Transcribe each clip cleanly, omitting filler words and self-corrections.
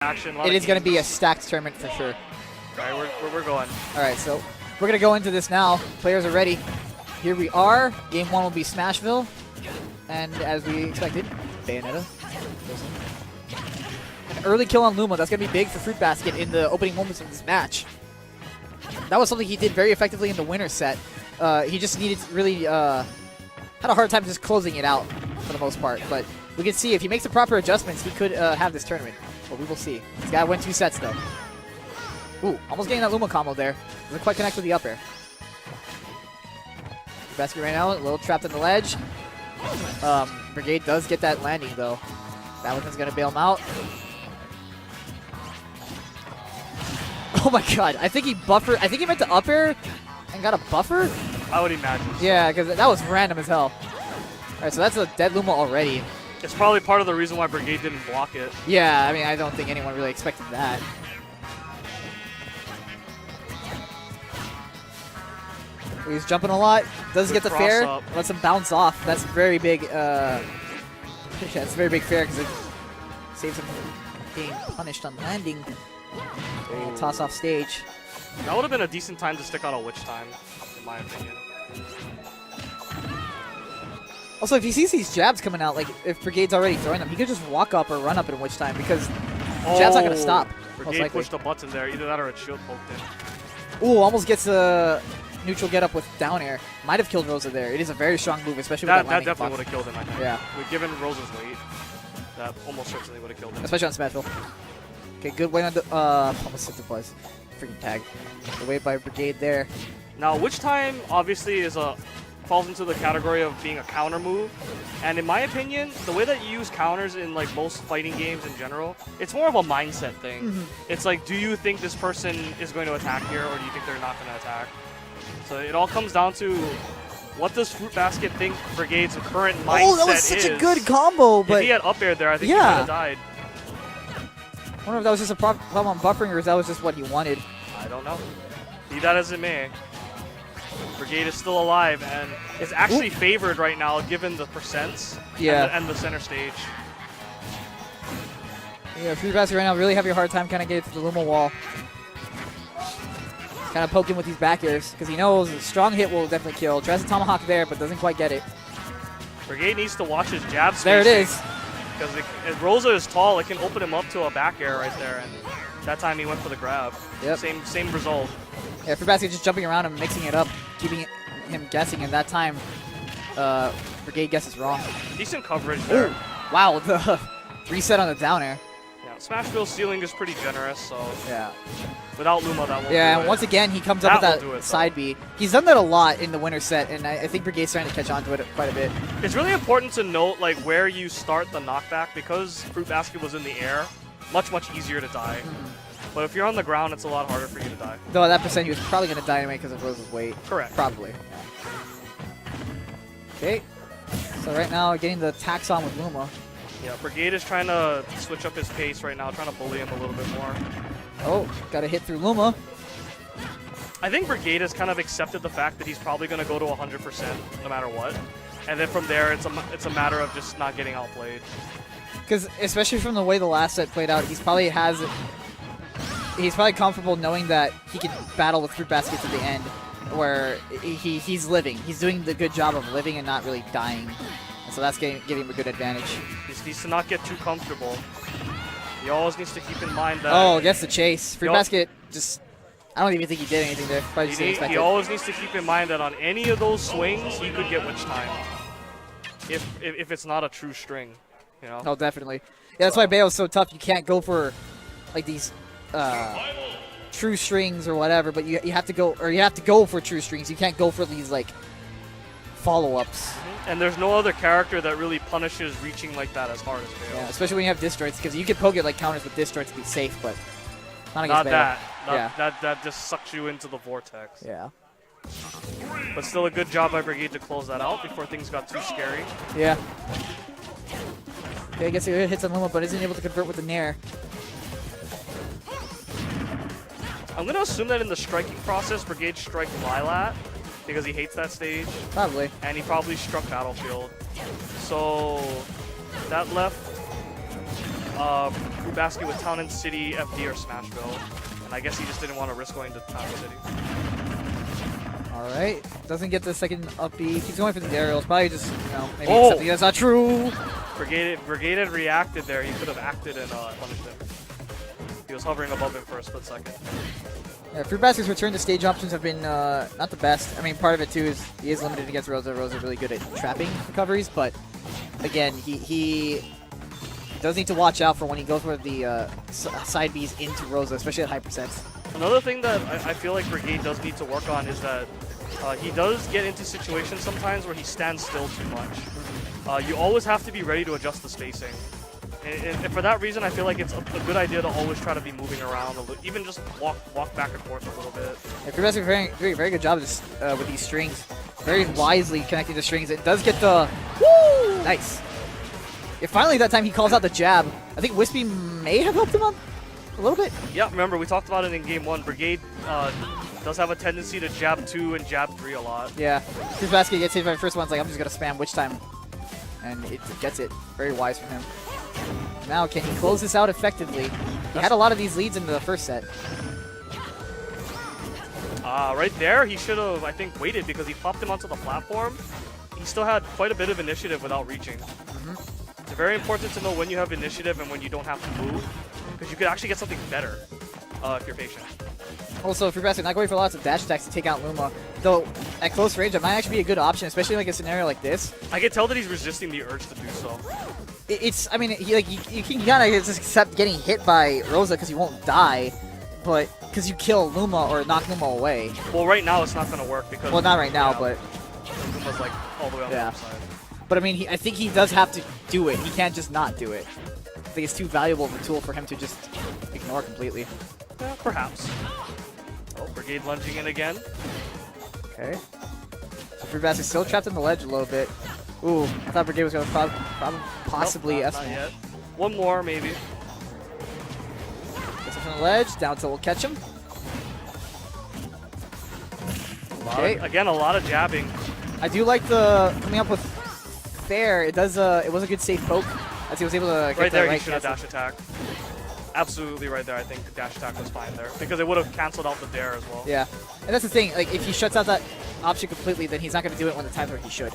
action. It is going to be a stacked tournament for sure. All right, we're going. All right, so we're going to go into this now. Players are ready. Here we are. Game 1 will be Smashville. And as we expected, Bayonetta. An early kill on Luma. That's going to be big for FruitBasket in the opening moments of this match. That was something he did very effectively in the winner set. He just needed to really had a hard time just closing it out for the most part. But we can see if he makes the proper adjustments, he could have this tournament. But we will see. He's got to win 2 sets, though. Ooh, almost getting that Luma combo there. Doesn't quite connect with the up air. Basket right now, a little trapped in the ledge. Brigade does get that landing, though. Battleton's going to bail him out. Oh my god, I think he buffered. I think he meant to up air and got a buffer? I would imagine so. Yeah, because that was random as hell. Alright, so that's a dead Luma already. It's probably part of the reason why Brigade didn't block it. Yeah, I mean, I don't think anyone really expected that. He's jumping a lot. Does get the fair. Up. Lets him bounce off. That's very big. Yeah, it's very big fair because it saves him from being punished on landing. Toss off stage. That would have been a decent time to stick on a witch time, in my opinion. Also, if he sees these jabs coming out, like if Brigade's already throwing them, he could just walk up or run up in witch time because jab's not going to stop. Brigade pushed a button there. Either that or a shield poked in. Ooh, almost gets a neutral get up with down air. Might have killed Rosa there. It is a very strong move, especially with that landing That definitely buff. would have killed him, I think. Yeah. Given Rosa's weight, that almost certainly would have killed him. Especially on Smashville. Okay, good win on the, almost hit the buzz. Freaking tag. The way by Brigade there. Now, witch time obviously falls into the category of being a counter move, and in my opinion, the way that you use counters in like most fighting games in general, it's more of a mindset thing. It's like, do you think this person is going to attack here, or do you think they're not going to attack? So it all comes down to what does FruitBasket think Brigade's current mindset is. Oh, that was such a good combo, but if he had up air there, I think he would have died. I wonder if that was just a problem on buffering, or if that was just what he wanted. I don't know. Be that as it may, Brigade is still alive and is actually favored right now given the percents and the center stage. Yeah, FruitBasket right now really having a hard time kind of getting to the Luma wall. Kind of poking with these back airs because he knows a strong hit will definitely kill. Tries a tomahawk there, but doesn't quite get it. Brigade needs to watch his jab spacing. There it is. Because if Rosa is tall, it can open him up to a back air right there, and that time he went for the grab. Yep. Same result. Yeah, FruitBasket just jumping around and mixing it up, keeping him guessing, and that time Brigade guesses wrong. Decent coverage there. Ooh. Wow, the reset on the down air. Yeah, Smashville's ceiling is pretty generous, so yeah. Without Luma, that won't do and it. once again, he comes up with that side B. He's done that a lot in the winner set, and I think Brigade's trying to catch on to it quite a bit. It's really important to note like where you start the knockback because FruitBasket was in the air. Much easier to die. But if you're on the ground, it's a lot harder for you to die. Though at that percent, he was probably going to die anyway because of Rosa's weight. Correct. Probably. Okay. So right now, getting the tax on with Luma. Yeah, Brigade is trying to switch up his pace right now, trying to bully him a little bit more. Oh, got a hit through Luma. I think Brigade has kind of accepted the fact that he's probably going to go to 100% no matter what. And then from there, it's a matter of just not getting outplayed. Because especially from the way the last set played out, he's probably comfortable knowing that he can battle with FruitBasket to the end, where he's living. He's doing the good job of living and not really dying. And so that's giving him a good advantage. He needs to not get too comfortable. He always needs to keep in mind that... Oh, gets the chase. FruitBasket just... I don't even think he did anything there. He always needs to keep in mind that on any of those swings, he could get witch time. If it's not a true string, you know? Oh, definitely. Yeah, that's why Bayo's so tough. You can't go for like these true strings or whatever, but you have to go for true strings. You can't go for these like follow-ups. And there's no other character that really punishes reaching like that as hard as Bayo. Yeah, especially when you have disjoints, because you can poke it like counters with disjoints to be safe, but not against Bayo. That just sucks you into the vortex. Yeah. But still a good job by Brigade to close that out before things got too scary. Yeah. Okay, I guess he hits on Luma, but isn't able to convert with the Nair. I'm going to assume that in the striking process, Brigade strike Lilat because he hates that stage. Probably. And he probably struck Battlefield. So that left FruitBasket with Town and City, FD, or Smashville. And I guess he just didn't want to risk going to Town and City. Alright, doesn't get the second up B. Keeps going for the aerials. Probably just, maybe accepting that's not true. Brigade had reacted there. He could have acted and punished him. He was hovering above him for a split second. Yeah, FruitBasket's return to stage options have been not the best. I mean, part of it too is he is limited against Rosa. Rosa's really good at trapping recoveries, but again, he does need to watch out for when he goes for the side Bs into Rosa, especially at high percents. Another thing that I feel like Brigade does need to work on is that he does get into situations sometimes where he stands still too much. You always have to be ready to adjust the spacing. And for that reason, I feel like it's a good idea to always try to be moving around, even just walk back and forth a little bit. Yeah, FruitBasket doing a very good job with these strings. Very wisely connecting the strings. It does get the... Woo! Nice. Yeah, finally, that time he calls out the jab. I think Wispy may have helped him out a little bit. Yeah, remember, we talked about it in Game 1. Brigade does have a tendency to jab 2 and jab 3 a lot. Yeah, FruitBasket gets hit by the first one. It's like, I'm just going to spam Witch Time. And it gets it. Very wise from him. Now, can he close this out effectively? He had a lot of these leads in the first set. Right there, he should have, I think, waited because he popped him onto the platform. He still had quite a bit of initiative without reaching. It's very important to know when you have initiative and when you don't have to move, because you could actually get something better if you're patient. Also, FruitBasket not going for lots of dash attacks to take out Luma, though at close range that might actually be a good option, especially like a scenario like this. I can tell that he's resisting the urge to do so. I mean, you can kind of just accept getting hit by Rosa because you won't die, but because you kill Luma or knock Luma away. Well, right now it's not going to work because... Well, not right now, but... Luma's like all the way on the other side. But I mean, I think he does have to do it. He can't just not do it. I think it's too valuable of a tool for him to just ignore completely. Yeah, perhaps. Oh, Brigade lunging in again. Okay. So FruitBasket still trapped in the ledge a little bit. Ooh, I thought Brigade was going to possibly not yet. One more, maybe. Gets him from the ledge, down till we'll catch him. Okay. Again, a lot of jabbing. I do like the coming up with fair. It does. It was a good safe poke as he was able to get right there. Right, he should have dash attack. Absolutely right there. I think the dash attack was fine there because it would have canceled out the dare as well. Yeah, and that's the thing. Like if he shuts out that option completely, then he's not going to do it when the times where he should.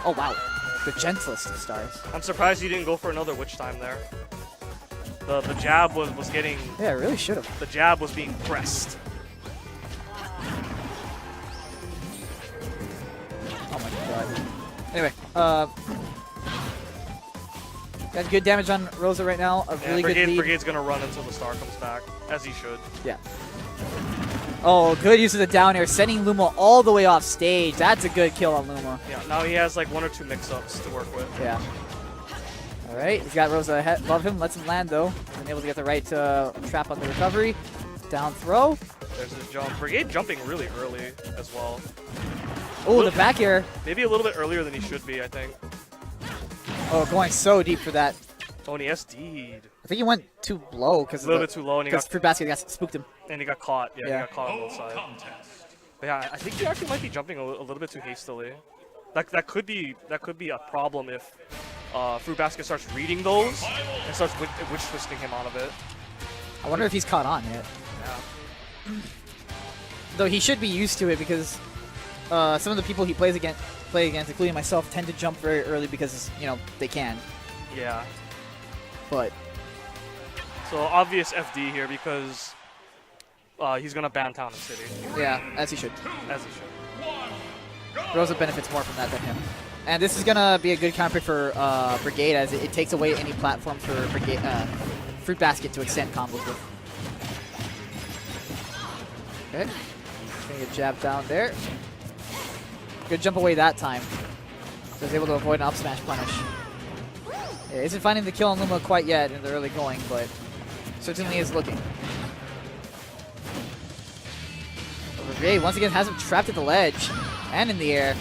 Oh wow, the gentlest of stars. I'm surprised he didn't go for another Witch Time there. The jab was getting... Yeah, it really should have. The jab was being pressed. Oh my god. Anyway, got good damage on Rosa right now. A really good lead. Brigade's gonna run until the star comes back, as he should. Yeah. Oh, good use of the down air, sending Luma all the way off stage. That's a good kill on Luma. Yeah, now he has like 1 or 2 mix-ups to work with. Yeah. All right, he's got Rosa ahead, above him, lets him land though. Been able to get the right trap on the recovery. Down throw. There's his jump. Brigade jumping really early as well. Oh, the back air. Maybe a little bit earlier than he should be, I think. Oh, going so deep for that. Oh, and he SD'd. I think he went too low because a little bit too low, and he got FruitBasket got spooked him. And he got caught. Yeah, he got caught on both sides. But yeah, I think he actually might be jumping a little bit too hastily. That could be a problem if FruitBasket starts reading those and starts witch twisting him out of it. I wonder if he's caught on yet. Yeah. Though he should be used to it because some of the people he play against, including myself, tend to jump very early because they can. Yeah. But so obvious FD here because he's gonna ban Town and City. Yeah, as he should. As he should. Rosa benefits more from that than him. And this is gonna be a good counter pick for Brigade as it takes away any platform for Brigade, FruitBasket to extend combos with. Okay. Gonna get jabbed down there. Good jump away that time. So he's able to avoid an up smash punish. Yeah, isn't finding the kill on Luma quite yet in the early going, but certainly is looking. Brigade once again has him trapped at the ledge and in the air.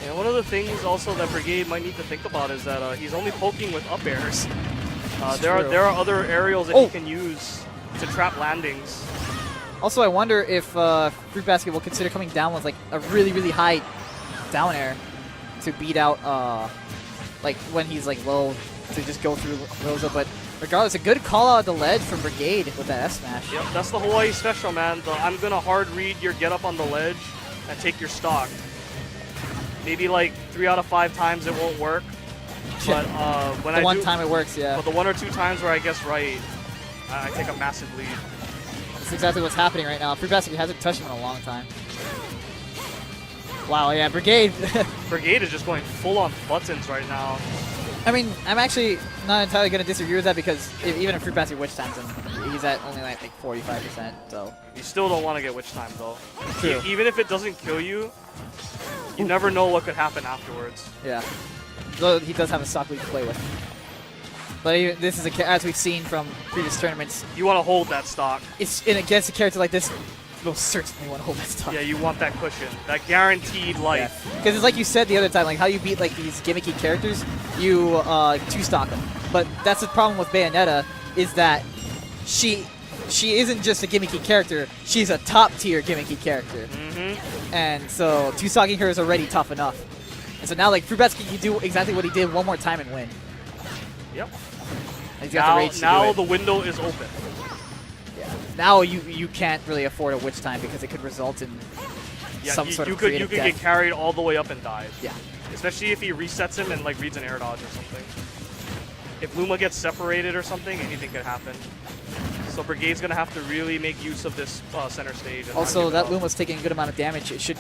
And one of the things also that Brigade might need to think about is that he's only poking with up airs. There are other aerials that he can use to trap landings. Also, I wonder if FruitBasket will consider coming down with like a really, really high down air to beat out like when he's like low to just go through Rosa. But regardless, a good call out of the ledge from Brigade with that S smash. Yep, that's the Hawaii special, man. I'm going to hard read your get up on the ledge and take your stock. Maybe like 3 out of 5 times it won't work. But when the one time it works, yeah. But the 1 or 2 times where I guess right, I take a massive lead. That's exactly what's happening right now. FruitBasket hasn't touched him in a long time. Wow, yeah, Brigade. Brigade is just going full on buttons right now. I mean, I'm actually not entirely going to disagree with that because even if FruitBasket witch times him, he's at only like 45%. So you still don't want to get witch time though. True. Even if it doesn't kill you, you never know what could happen afterwards. Yeah. Though he does have a stock lead to play with. But even, this is as we've seen from previous tournaments. You want to hold that stock. Against a character like this, most certainly want to hold that stock. Yeah, you want that cushion, that guaranteed life. Because it's like you said the other time, like how you beat like these gimmicky characters, you 2-stock them. But that's the problem with Bayonetta, is that she isn't just a gimmicky character, she's a top tier gimmicky character. And so 2-stocking her is already tough enough. And so now like FruitBasket can do exactly what he did one more time and win. Yep. And he's got the rage to now do it. the window is open. Now you can't really afford a witch time because it could result in some sort of creative you could death. get carried all the way up and die. Yeah. Especially if he resets him and like reads an air dodge or something. If Luma gets separated or something, anything could happen. So Brigade's gonna have to really make use of this center stage. And Also, that Luma's taking a good amount of damage. It should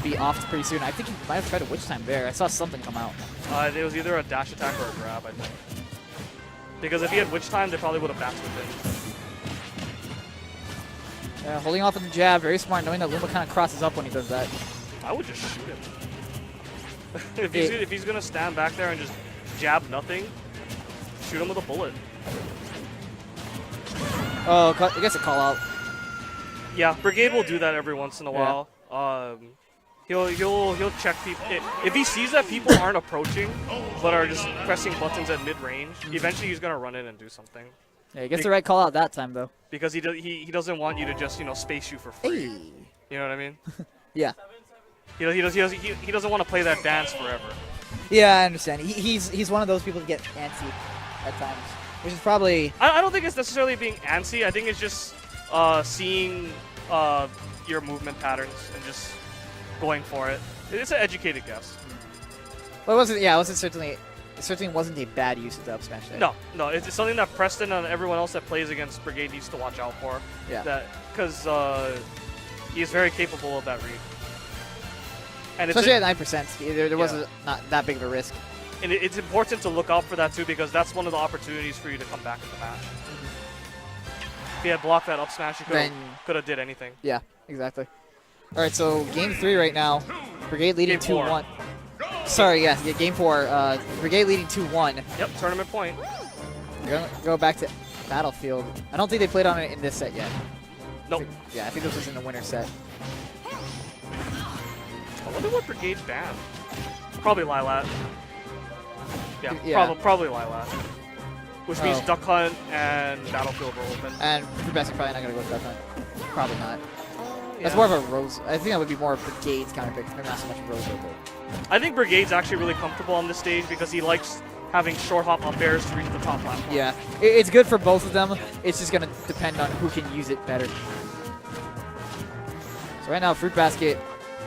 be off pretty soon. I think he might have tried a witch time there. I saw something come out. It was either a dash attack or a grab, I think. Because if he had witch time, they probably would have backed with Holding off on the jab, very smart, knowing that Luma kind of crosses up when he does that. I would just shoot him. if he's gonna stand back there and just jab nothing, shoot him with a bullet. Oh, I guess a call out. Yeah, Brigade will do that every once in a while. He'll check people. If he sees that people aren't approaching, but are just pressing buttons at mid range, eventually he's gonna run in and do something. Yeah, he gets the right call out that time though. Because he doesn't want you to just space you for free. Hey. You know what I mean? Yeah. He doesn't want to play that dance forever. Yeah, I understand. He's one of those people that get antsy at times, which is probably. I don't think it's necessarily being antsy. I think it's just seeing your movement patterns and just going for it. It's an educated guess. Well, it certainly wasn't a bad use of the up smash there. No, it's something that Preston and everyone else that plays against Brigade needs to watch out for. Yeah. Because he is very capable of that read. And especially at 9%, there wasn't not that big of a risk. And it's important to look out for that too, because that's one of the opportunities for you to come back in the match. If he had blocked that up smash, he could have did anything. Yeah, exactly. All right, so game 3 right now. Brigade leading 2-1. Sorry, yeah, game 4. Brigade leading 2-1. Yep, tournament point. We're going to go back to Battlefield. I don't think they played on it in this set yet. Nope. I think this was in the winter set. I wonder what Brigade's banned. Probably Lilat. Yeah. Probably Lilat. Which means Duck Hunt and Battlefield are open. And FruitBasket probably not going to go with Duck Hunt. Probably not. That's more of a Rose. I think that would be more of Brigade's counter pick. Maybe not so much Rose. I think Brigade's actually really comfortable on this stage because he likes having short hop up airs to reach the top platform. Yeah, it's good for both of them. It's just going to depend on who can use it better. So right now, FruitBasket,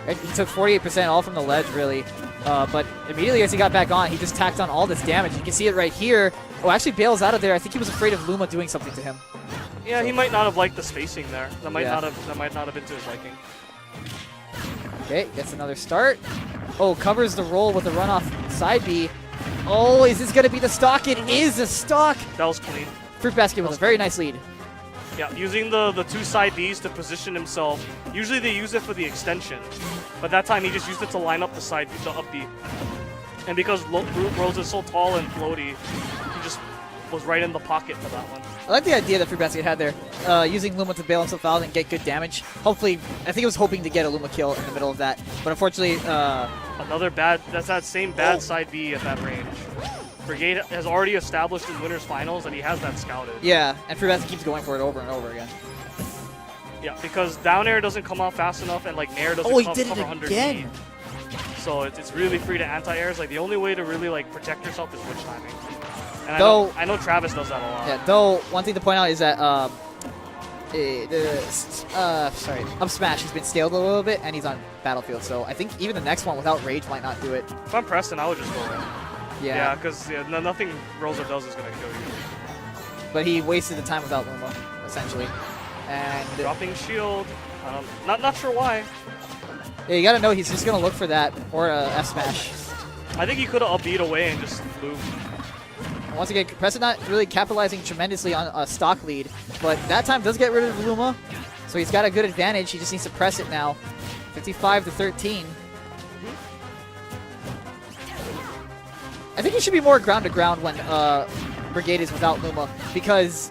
he took 48% all from the ledge, really. But immediately as he got back on, he just tacked on all this damage. You can see it right here. Oh, actually bails out of there. I think he was afraid of Luma doing something to him. Yeah, he might not have liked the spacing there. That might not have been to his liking. Okay, gets another start. Oh, covers the roll with a runoff side B. Oh, is this going to be the stock? It is a stock. That was clean. FruitBasket with a very nice lead. Yeah, using the 2 side Bs to position himself. Usually they use it for the extension, but that time he just used it to line up the side, the up B. And because Rose is so tall and floaty, he just was right in the pocket for that one. I like the idea that FruitBasket had there, using Luma to bail himself out and get good damage. Hopefully, I think he was hoping to get a Luma kill in the middle of that, but unfortunately... Another bad, that's that same bad side B at that range. Brigade has already established in winners finals that he has that scouted. Yeah, and FruitBasket keeps going for it over and over again. Yeah, because down air doesn't come off fast enough and like nair doesn't cover underneath. So it's really free to anti-airs. Like the only way to really like protect yourself is witch timing. And Though I know Travis does that a lot. Yeah, though one thing to point out is that up smash has been scaled a little bit, and he's on Battlefield. So I think even the next one without Rage might not do it. If I'm Preston, I would just go in. Yeah. Yeah, because nothing Rosa does is going to kill you. But he wasted the time without Luma, essentially. And Dropping shield. Not sure why. yeah, you gotta know he's just gonna look for that or F smash. I think he could have upbeat away and just flew. Once again, Preston not really capitalizing tremendously on a stock lead, but that time does get rid of Luma, so he's got a good advantage. He just needs to press it now. 55-13. I think he should be more ground to ground when Brigade is without Luma, because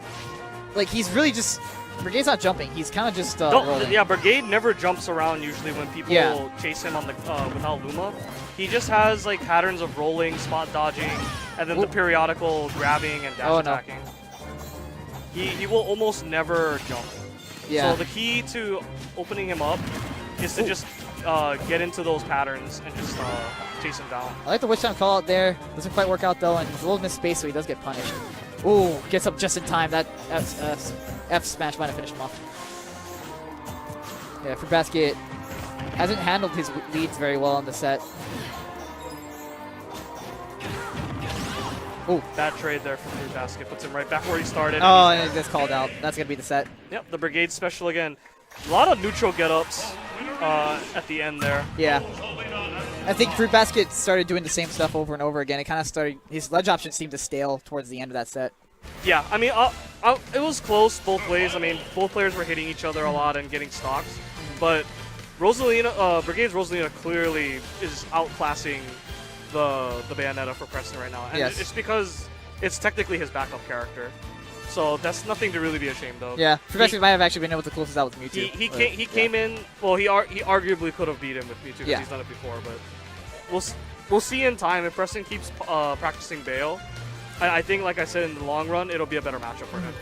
like he's really just Brigade's not jumping. He's kind of just rolling. Yeah, Brigade never jumps around usually when people chase him on the without Luma. He just has like patterns of rolling, spot dodging, and then the periodical grabbing and dash attacking. He will almost never jump. Yeah. So the key to opening him up is to just get into those patterns and just chase him down. I like the Witch Time call out there. Doesn't quite work out though, and he's a little missed space, so he does get punished. Ooh, gets up just in time. That F smash might have finished him off. Yeah, FruitBasket hasn't handled his leads very well in the set. Oh, bad trade there from FruitBasket. Puts him right back where he started. Oh, and it gets called out. That's going to be the set. Yep, the Brigade special again. A lot of neutral get-ups at the end there. Yeah. I think FruitBasket started doing the same stuff over and over again. It kind of started, his ledge options seemed to stale towards the end of that set. Yeah, I mean, it was close both ways. I mean, both players were hitting each other a lot and getting stocks. But Brigade's Rosalina clearly is outclassing the Bayonetta for Preston right now. And it's because it's technically his backup character. So that's nothing to really be ashamed of. Yeah, FruitBasket might have actually been able to close this out with Mewtwo. He came in, well, he arguably could have beat him with Mewtwo because he's done it before. But we'll see in time. If Preston keeps practicing Bayo, I think, like I said, in the long run, it'll be a better matchup for him.